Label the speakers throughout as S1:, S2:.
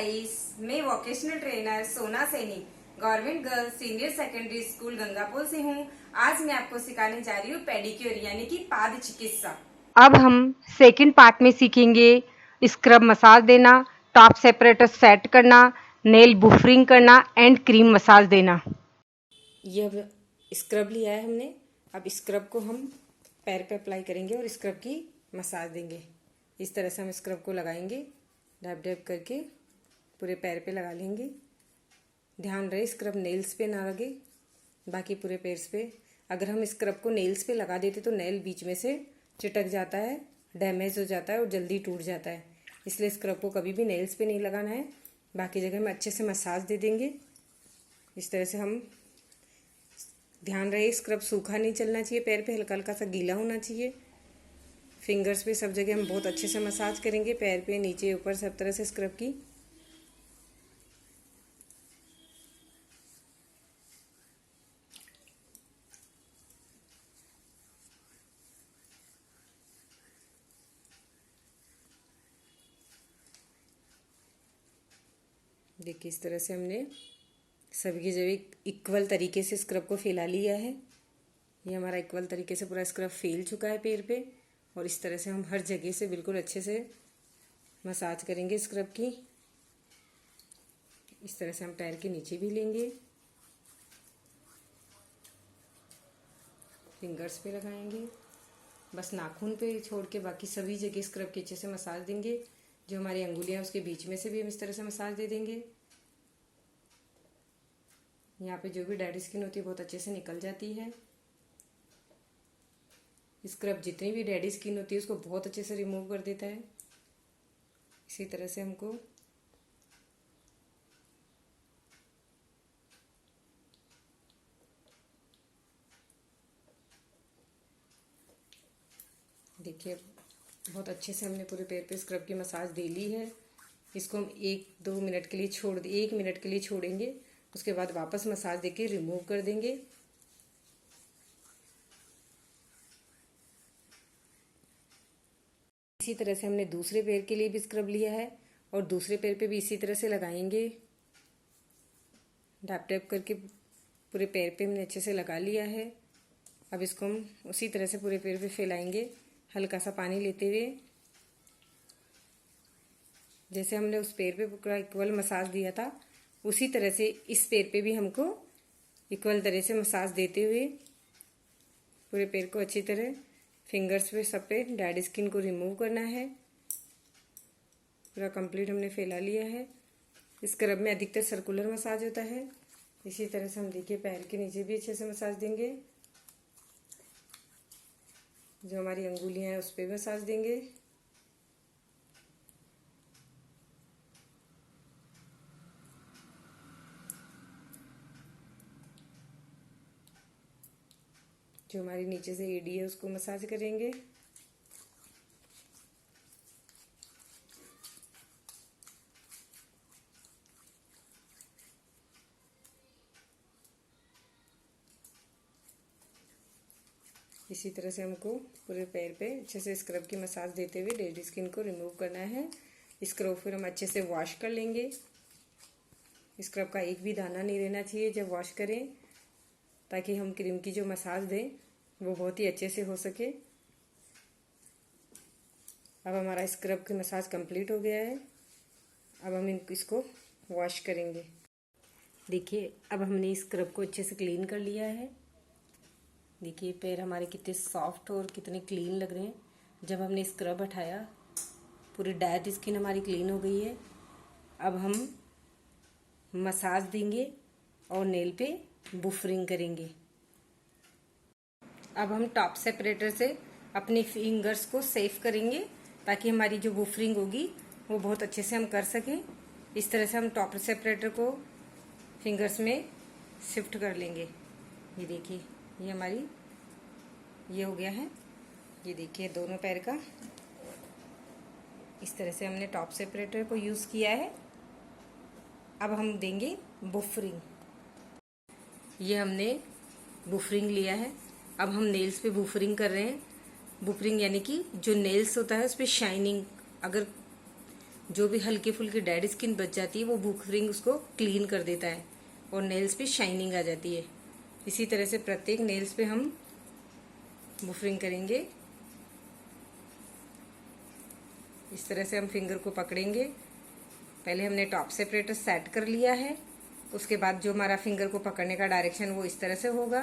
S1: Guys, मैं vocational trainer सोना Saini government girls senior secondary school Gangapur से हूँ। आज मैं आपको सिखाने जा रही हूँ पेडिक्योर यानी कि पाद चिकित्सा।
S2: अब हम सेकंड पार्ट में सीखेंगे स्क्रब मसाज देना, टॉप सेपरेटर सेट करना, नेल बुफरिंग करना एंड क्रीम मसाज देना।
S1: ये अब स्क्रब लिया है हमने। अब स्क्रब को हम पैर पे अप्लाई करेंगे और स्क्रब की मसाज देंगे। इस तरह से हम स्क्रब को लगाएंगे, डैब डैब करके पूरे पैर पे लगा लेंगे। ध्यान रहे स्क्रब नेल्स पे ना लगे, बाकी पूरे पैर पे। अगर हम स्क्रब को नेल्स पे लगा देते तो नेल बीच में से चिटक जाता है, डैमेज हो जाता है और जल्दी टूट जाता है। इसलिए स्क्रब को कभी भी नेल्स पे नहीं लगाना है। बाकी जगह में अच्छे से मसाज दे देंगे। इस तरह से हम ध्यान रहे स्क्रब सूखा नहीं चलना चाहिए, पैर पे हल्का हल्का सा गीला होना चाहिए। फिंगर्स पे सब जगह हम बहुत अच्छे से मसाज करेंगे, पैर पे नीचे ऊपर सब तरह से स्क्रब की। देखिए इस तरह से हमने सभी जगह इक्वल तरीके से स्क्रब को फैला लिया है। ये हमारा इक्वल तरीके से पूरा स्क्रब फैल चुका है पैर पे। और इस तरह से हम हर जगह से बिल्कुल अच्छे से मसाज करेंगे स्क्रब की। इस तरह से हम पैर के नीचे भी लेंगे, फिंगर्स पे लगाएंगे, बस नाखून पे छोड़ के बाकी सभी जगह स्क्रब के अच्छे से मसाज देंगे। जो हमारी अंगुलियां उसके बीच में से भी हम इस तरह से मसाज दे देंगे। यहाँ पे जो भी डेड स्किन होती है बहुत अच्छे से निकल जाती है। स्क्रब जितनी भी डेड स्किन होती है उसको बहुत अच्छे से रिमूव कर देता है। इसी तरह से हमको देखिए बहुत अच्छे से हमने पूरे पैर पे स्क्रब की मसाज दे ली है। इसको हम 1-2 मिनट के लिए 1 मिनट के लिए छोड़ेंगे। उसके बाद वापस मसाज देके रिमूव कर देंगे। इसी तरह से हमने दूसरे पैर के लिए भी स्क्रब लिया है और दूसरे पैर पे भी इसी तरह से लगाएंगे। डैप डैप करके पूरे पैर पे हमने अच्छे से लगा लिया है। अब इसको हम उसी तरह से पूरे पैर पे फैलाएंगे, हल्का सा पानी लेते हुए। जैसे हमने उस पैर पे पूरा इक्वल मसाज दिया था उसी तरह से इस पैर पे भी हमको इक्वल तरह से मसाज देते हुए पूरे पैर को अच्छी तरह फिंगर्स पे सब पे डेड स्किन को रिमूव करना है। पूरा कंप्लीट हमने फैला लिया है। स्क्रब में अधिकतर सर्कुलर मसाज होता है। इसी तरह से हम देखिए पैर के नीचे भी अच्छे से मसाज देंगे। जो हमारी अंगुलियां हैं उस पर भी मसाज देंगे। जो हमारी नीचे से एडी है उसको मसाज करेंगे। इसी तरह से हमको पूरे पैर पे अच्छे से स्क्रब की मसाज देते हुए डेड स्किन को रिमूव करना है। स्क्रब फिर हम अच्छे से वॉश कर लेंगे। स्क्रब का एक भी दाना नहीं रहना चाहिए जब वॉश करें, ताकि हम क्रीम की जो मसाज दें वो बहुत ही अच्छे से हो सके। अब हमारा स्क्रब की मसाज कंप्लीट हो गया है। अब हम इसको वॉश करेंगे। देखिए अब हमने स्क्रब को अच्छे से क्लीन कर लिया है। देखिए पैर हमारे कितने सॉफ्ट और कितने क्लीन लग रहे हैं। जब हमने स्क्रब हटाया पूरी डेड स्किन हमारी क्लीन हो गई है। अब हम मसाज देंगे और नेल पे बुफरिंग करेंगे। अब हम टॉप सेपरेटर से अपने फिंगर्स को सेफ करेंगे ताकि हमारी जो बुफरिंग होगी वो बहुत अच्छे से हम कर सकें। इस तरह से हम टॉप सेपरेटर को फिंगर्स में शिफ्ट कर लेंगे। ये देखिए ये हमारी ये हो गया है। ये देखिए दोनों पैर का इस तरह से हमने टॉप सेपरेटर को यूज़ किया है। अब हम देंगे बुफरिंग। ये हमने बुफरिंग लिया है। अब हम नेल्स पे बुफरिंग कर रहे हैं। बुफरिंग यानी कि जो नेल्स होता है उस पर शाइनिंग, अगर जो भी हल्की फुल्की डेड स्किन बच जाती है वो बुफरिंग उसको क्लीन कर देता है और नेल्स पे शाइनिंग आ जाती है। इसी तरह से प्रत्येक नेल्स पे हम बुफरिंग करेंगे। इस तरह से हम फिंगर को पकड़ेंगे। पहले हमने टॉप सेपरेटर सेट कर लिया है, उसके बाद जो हमारा फिंगर को पकड़ने का डायरेक्शन वो इस तरह से होगा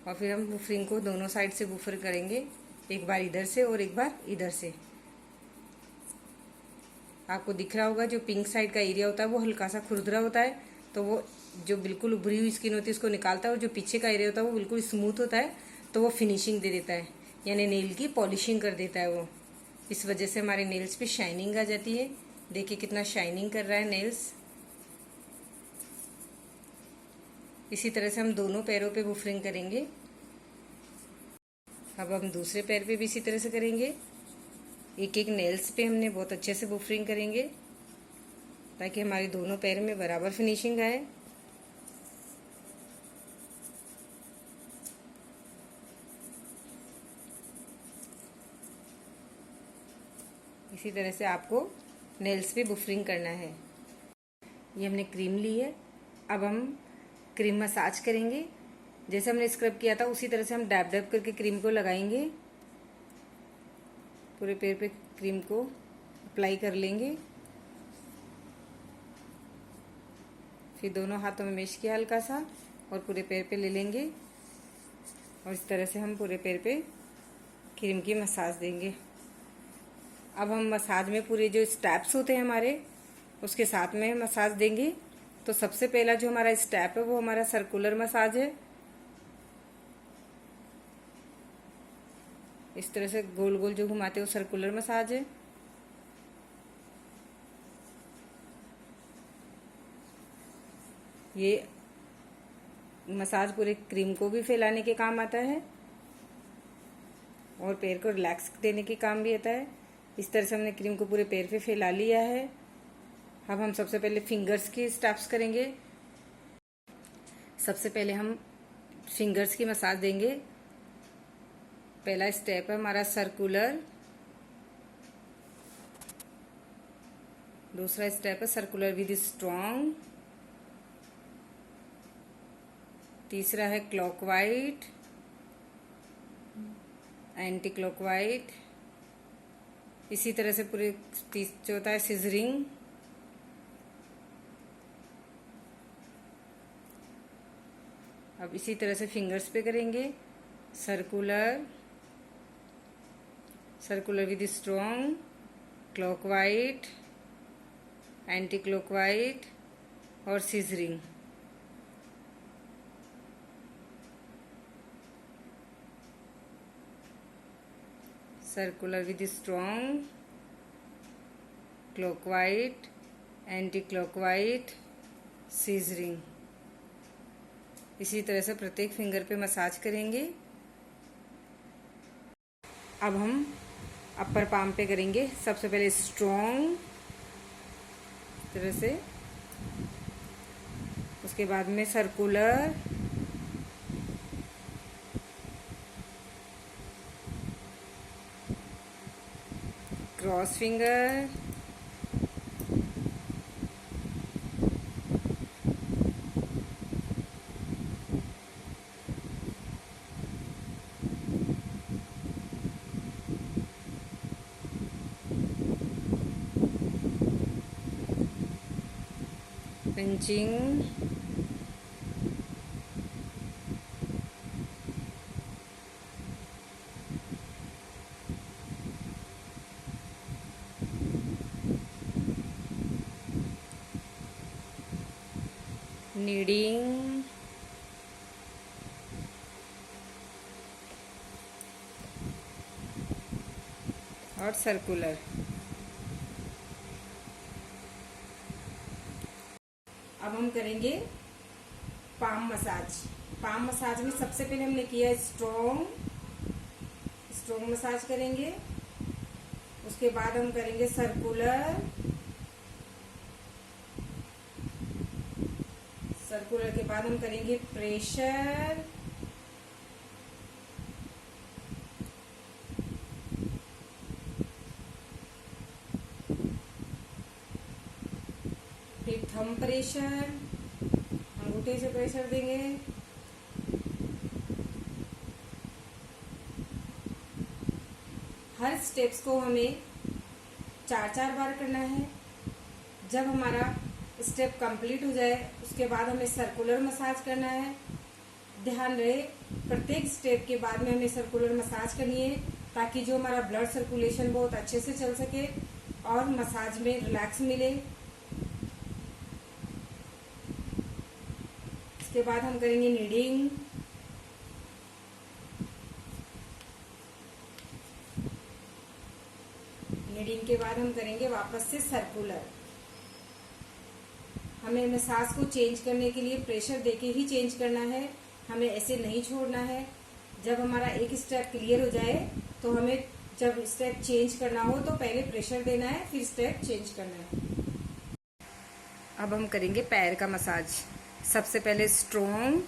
S1: और फिर हम बुफरिंग को दोनों साइड से बुफर करेंगे, एक बार इधर से और एक बार इधर से। आपको दिख रहा होगा जो पिंक साइड का एरिया होता है वो हल्का सा खुरदरा होता है, तो वो जो बिल्कुल उभरी हुई स्किन होती है उसको निकालता है, और जो पीछे का एरिया होता है वो बिल्कुल स्मूथ होता है, तो वो फिनिशिंग दे देता है, यानी नेल की पॉलिशिंग कर देता है वो। इस वजह से हमारे नेल्स पे शाइनिंग आ जाती है। देखिए कितना शाइनिंग कर रहा है नेल्स। इसी तरह से हम दोनों पैरों पे बुफरिंग करेंगे। अब हम दूसरे पैर पे भी इसी तरह से करेंगे। एक एक नेल्स पे हमने बहुत अच्छे से बुफरिंग करेंगे ताकि हमारे दोनों पैर में बराबर फिनिशिंग आए। इसी तरह से आपको नेल्स पे बुफरिंग करना है। ये हमने क्रीम ली है, अब हम क्रीम मसाज करेंगे। जैसे हमने स्क्रब किया था उसी तरह से हम डैब डैब करके क्रीम को लगाएंगे। पूरे पैर पे क्रीम को अप्लाई कर लेंगे। फिर दोनों हाथों में मेश किया हल्का सा और पूरे पैर पे ले लेंगे और इस तरह से हम पूरे पैर पे क्रीम की मसाज देंगे। अब हम मसाज में पूरे जो स्टेप्स होते हैं हमारे उसके साथ में मसाज देंगे। तो सबसे पहला जो हमारा स्टेप है वो हमारा सर्कुलर मसाज है। इस तरह से गोल गोल जो घुमाते हैं वो सर्कुलर मसाज है। ये मसाज पूरे क्रीम को भी फैलाने के काम आता है और पैर को रिलैक्स देने के काम भी आता है। इस तरह से हमने क्रीम को पूरे पैर पे फैला लिया है। अब हम सबसे पहले फिंगर्स की स्टेप्स करेंगे। सबसे पहले हम फिंगर्स की मसाज देंगे। पहला स्टेप है हमारा सर्कुलर, दूसरा स्टेप है सर्कुलर विद स्ट्रॉन्ग, तीसरा है क्लॉकवाइज, एंटी क्लॉकवाइज। इसी तरह से पूरे चौथा है सिजरिंग। अब इसी तरह से फिंगर्स पे करेंगे। Circular, circular with strong, clockwise, anti clockwise और scissoring. Circular with strong, clockwise, anti clockwise, scissoring. इसी तरह से प्रत्येक फिंगर पे मसाज करेंगे। अब हम अपर पाम पे करेंगे। सबसे पहले स्ट्रॉन्ग इस तरह से, उसके बाद में circular, cross finger, pinching, kneading, और सर्कुलर। अब हम करेंगे पाम मसाज। पाम मसाज में सबसे पहले हमने किया स्ट्रॉन्ग मसाज करेंगे। उसके बाद हम करेंगे सर्कुलर के बाद हम करेंगे प्रेशर, कम प्रेशर, अंगूठे से प्रेशर देंगे। हर स्टेप्स को हमें 4-4 बार करना है। जब हमारा स्टेप कंप्लीट हो जाए उसके बाद हमें सर्कुलर मसाज करना है। ध्यान रहे प्रत्येक स्टेप के बाद में हमें सर्कुलर मसाज करनी है ताकि जो हमारा ब्लड सर्कुलेशन बहुत अच्छे से चल सके और मसाज में रिलैक्स मिले। इसके बाद हम करेंगे नीडिंग। नीडिंग के बाद हम करेंगे वापस से सर्कुलर। हमें मसाज को चेंज करने के लिए प्रेशर देके ही चेंज करना है, हमें ऐसे नहीं छोड़ना है। जब हमारा एक स्टेप क्लियर हो जाए तो हमें जब स्टेप चेंज करना हो तो पहले प्रेशर देना है, फिर स्टेप चेंज करना है। अब हम करेंगे पैर का मसाज। सबसे पहले strong,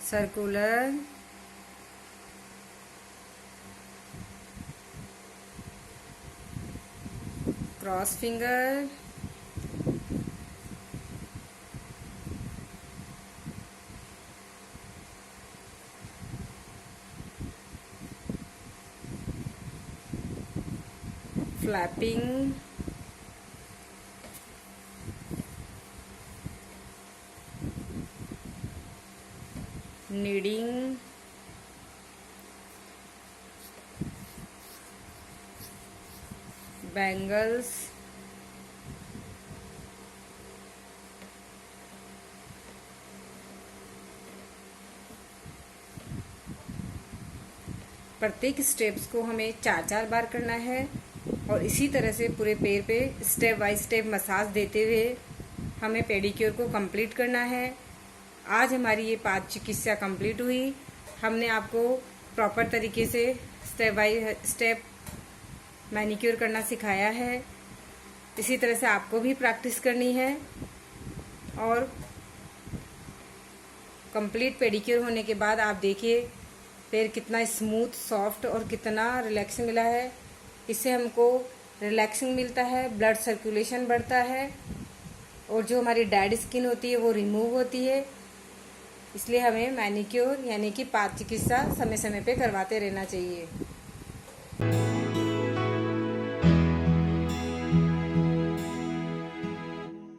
S1: circular, cross finger, flapping, kneading, bangles, प्रत्येक स्टेप्स को हमें 4-4 बार करना है और इसी तरह से पूरे पैर पे स्टेप बाय स्टेप मसाज देते हुए हमें पेडिक्योर को कंप्लीट करना है। आज हमारी ये 5 चिकित्सा कंप्लीट हुई। हमने आपको प्रॉपर तरीके से स्टेप बाय स्टेप मैनिक्योर करना सिखाया है। इसी तरह से आपको भी प्रैक्टिस करनी है और कंप्लीट पेडिक्योर होने के बाद आप देखिए पैर कितना स्मूथ, सॉफ्ट और कितना रिलैक्सिंग मिला है। इससे हमको रिलैक्सिंग मिलता है, ब्लड सर्कुलेशन बढ़ता है और जो हमारी डेड स्किन होती है वो रिमूव होती है। इसलिए हमें मैनिक्योर यानी कि पाद चिकित्सा समय समय पे करवाते रहना चाहिए।